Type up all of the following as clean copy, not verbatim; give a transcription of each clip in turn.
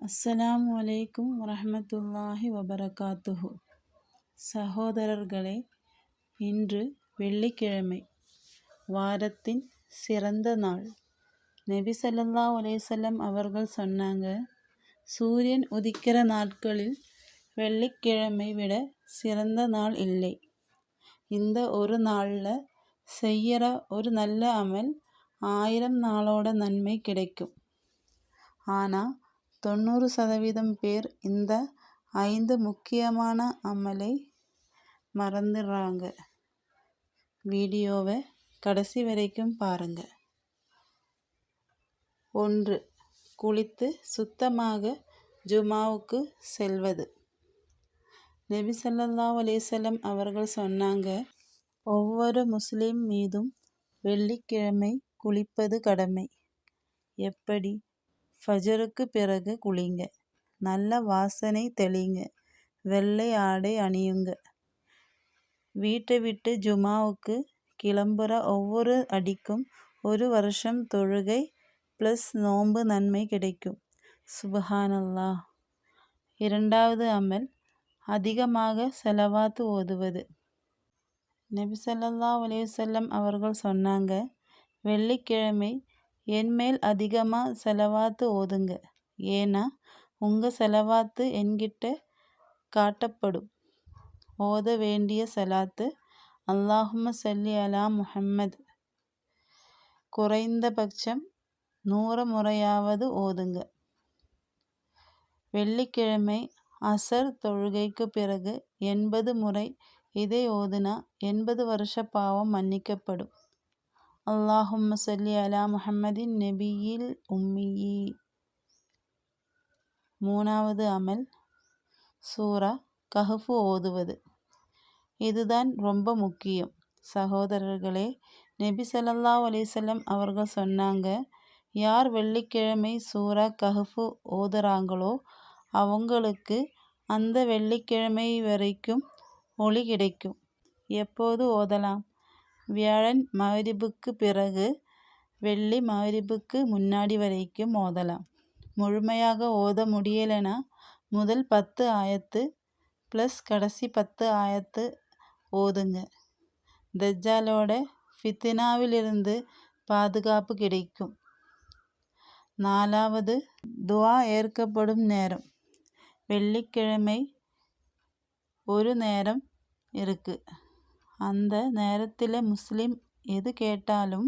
அஸ்ஸலாமு அலைக்கும் வரஹ்மத்துல்லாஹி வபரகாத்துஹு. சகோதரர்களே, இன்று வெள்ளிக்கிழமை, வாரத்தின் சிறந்த நாள். நபி ஸல்லல்லாஹு அலைஹி வஸல்லம் அவர்கள் சொன்னாங்க, சூரியன் உதிக்கிற நாட்களில் வெள்ளிக்கிழமை விட சிறந்த நாள் இல்லை. இந்த ஒரு நாளில் செய்கிற ஒரு நல்ல அமல் 1000 நாளோட நன்மை கிடைக்கும். ஆனால் 90% பேர் இந்த 5 முக்கியமான அமலை மறந்துடுறாங்க. வீடியோவை கடைசி வரைக்கும் பாருங்க. 1. குளித்து சுத்தமாக ஜுமாவுக்கு செல்வது. நபி ஸல்லல்லாஹு அலைஹி வஸல்லம் அவர்கள் சொன்னாங்க, ஒவ்வொரு முஸ்லிம் மீதும் வெள்ளிக்கிழமை குளிப்பது கடமை. எப்படி? ஃபஜருக்கு பிறகு குளிங்க, நல்ல வாசனை தெளிங்க, வெள்ளை ஆடை அணியுங்க. வீட்டை விட்டு ஜுமாவுக்கு கிளம்புற ஒவ்வொரு அடிக்கும் 1 வருஷம் தொழுகை ப்ளஸ் நோன்பு நன்மை கிடைக்கும். சுப்ஹானல்லாஹ். 2வது அமல், அதிகமாக ஸலவாத் ஓதுவது. நபி ஸல்லல்லாஹு அலைஹி வஸல்லம் அவர்கள் சொன்னாங்க, வெள்ளிக்கிழமை என் மேல் அதிகமாக ஸலவாத் ஓதுங்க, ஏன்னா உங்கள் ஸலவாத்து என்கிட்ட காட்டப்படும். ஓத வேண்டிய ஸலாத்து, அல்லாஹும்ம ஸல்லி அலா முஹம்மது, குறைந்தபட்சம் 100 முறையாவது ஓதுங்க. வெள்ளிக்கிழமை அசர் தொழுகைக்கு பிறகு 80 முறை இதை ஓதுனா 80 வருஷ பாவம் மன்னிக்கப்படும். அல்லாஹும்ம ஸல்லி அலா முஹம்மதின் நபியில் உம்மியி. 3வது அமல், சூரா கஹ்ஃப் ஓதுவது. இதுதான் ரொம்ப முக்கியம். சகோதரர்களே, நபி ஸல்லல்லாஹு அலைஹி வஸல்லம் அவர்கள் சொன்னாங்க, யார் வெள்ளிக்கிழமை சூரா கஹ்ஃப் ஓதுறாங்களோ அவங்களுக்கு அந்த வெள்ளிக்கிழமை வரைக்கும் ஒளி கிடைக்கும். எப்போது ஓதலாம்? வியாழன் மக்ரிபுக்கு பிறகு வெள்ளி மக்ரிபுக்கு முன்னாடி வரைக்கும் ஓதலாம். முழுமையாக ஓத முடியலைன்னா முதல் 10 ஆயத்து ப்ளஸ் கடைசி 10 ஆயத்து ஓதுங்க. தஜ்ஜாலோட ஃபித்னாவிலிருந்து பாதுகாப்பு கிடைக்கும். 4வது, துஆ ஏற்கப்படும் நேரம். வெள்ளிக்கிழமை ஒரு நேரம் இருக்கு. அந்த நேரத்தில் முஸ்லிம் எது கேட்டாலும்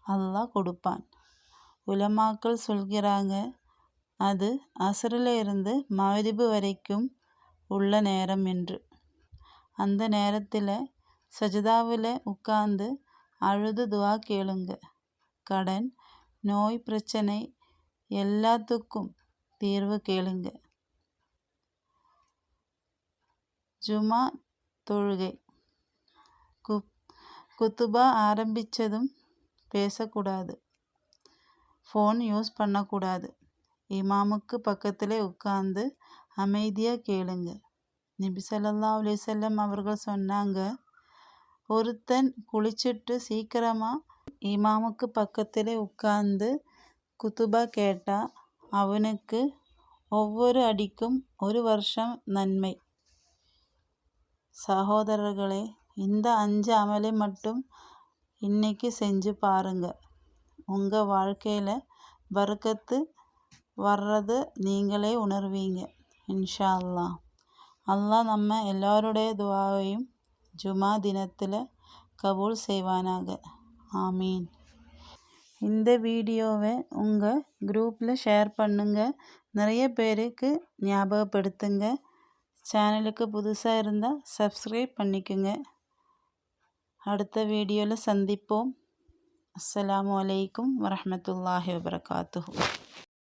அல்லாஹ் கொடுப்பான். உலமாக்கள் சொல்கிறாங்க, அது அசரில் இருந்து மக்ரிப் வரைக்கும் உள்ள நேரம் என்று. அந்த நேரத்தில் சஜ்தாவில் உட்கார்ந்து அழுது துஆ கேளுங்க. கடன், நோய் பிரச்சனை எல்லாத்துக்கும் தீர்வு கேளுங்க. ஜுமா தொழுகை. குத்துபா ஆரம்பித்ததும் பேசக்கூடாது, ஃபோன் யூஸ் பண்ணக்கூடாது. இமாமுக்கு பக்கத்தில் உட்கார்ந்து அமைதியாக கேளுங்க. நபி ஸல்லல்லாஹு அலைஹி வஸல்லம் அவர்கள் சொன்னாங்க, ஒருத்தன் குளிச்சுட்டு சீக்கிரமாக இமாமுக்கு பக்கத்தில் உட்கார்ந்து குத்துபா கேட்டால் அவனுக்கு ஒவ்வொரு அடிக்கும் 1 வருஷம் நன்மை. சகோதரர்களே, இந்த 5 அமலை மட்டும் இன்னைக்கு செஞ்சு பாருங்க. உங்கள் வாழ்க்கையில் பரக்கத்து வர்றது நீங்களே உணர்வீங்க. இன்ஷா அல்லாஹ். அல்லாஹ் நம்ம எல்லாருடைய துஆவையும் ஜுமா தினத்தில் கபூல் செய்வானாக. ஆமீன். இந்த வீடியோவை உங்கள் குரூப்பில் ஷேர் பண்ணுங்க. நிறைய பேருக்கு ஞாபகப்படுத்துங்க. சேனலுக்கு புதுசாக இருந்தால் சப்ஸ்கிரைப் பண்ணிக்கோங்க. அடுத்த வீடியோவில் சந்திப்போம். அஸ்ஸலாமு அலைக்கும் வரஹ்மத்துல்லாஹி வபரகாத்துஹு.